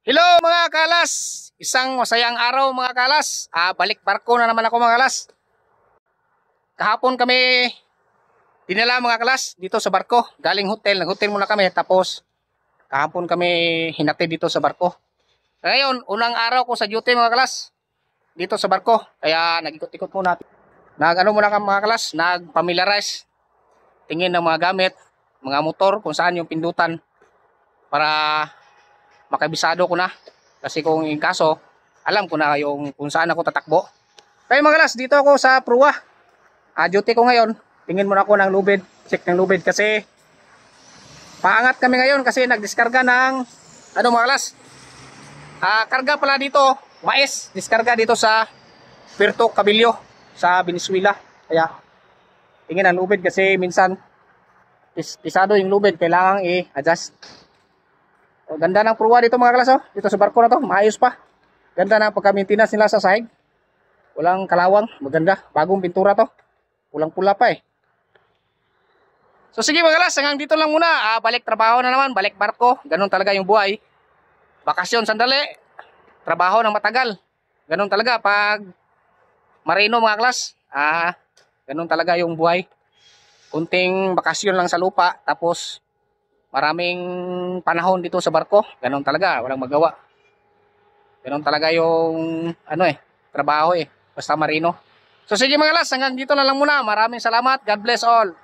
Hello mga kalas! Isang masayang araw mga kalas. Balik barko na naman ako mga kalas. Kahapon kami dinala mga kalas dito sa barko. Galing hotel. Nag-hotel muna kami. Tapos kahapon kami hinatid dito sa barko. Ngayon, unang araw ko sa duty mga kalas. Dito sa barko. Kaya nag-ikot-ikot muna. Nag-ano muna kami mga kalas. Nag-familiarize. Tingin ng mga gamit. Mga motor. Kung saan yung pindutan. Para makabisado ko na. Kasi kung in kaso, alam ko na yung kung saan ako tatakbo. Kaya mga kalas, dito ako sa Prua. Duty ko ngayon. Tingin muna ako ng lubid. Check ng lubid kasi paangat kami ngayon kasi nagdiskarga ng ano mga kalas. Karga pala dito, mais. Diskarga dito sa Puerto Cabello sa Venezuela. Kaya tingin ang lubid kasi minsan pisado yung lubid. Kailangan i-adjust. Ganda ng Prua dito mga kalas, oh. Dito sa barko na to, maayos pa. Ganda na pagka-maintenance nila sa sahig. Walang kalawang, maganda. Bagong pintura to. Pulang-pula pa eh. So sige mga kalas, hanggang dito lang muna. Balik trabaho na naman, balik barko. Ganun talaga yung buhay. Bakasyon sandali, trabaho ng matagal. Ganun talaga pag marino mga kalas. Ganun talaga yung buhay. Kunting bakasyon lang sa lupa, tapos maraming panahon dito sa barko. Ganon talaga, walang magawa. Ganon talaga yung trabaho basta marino. So sige mga kalas, hanggang dito na lang muna. Maraming salamat. God bless all.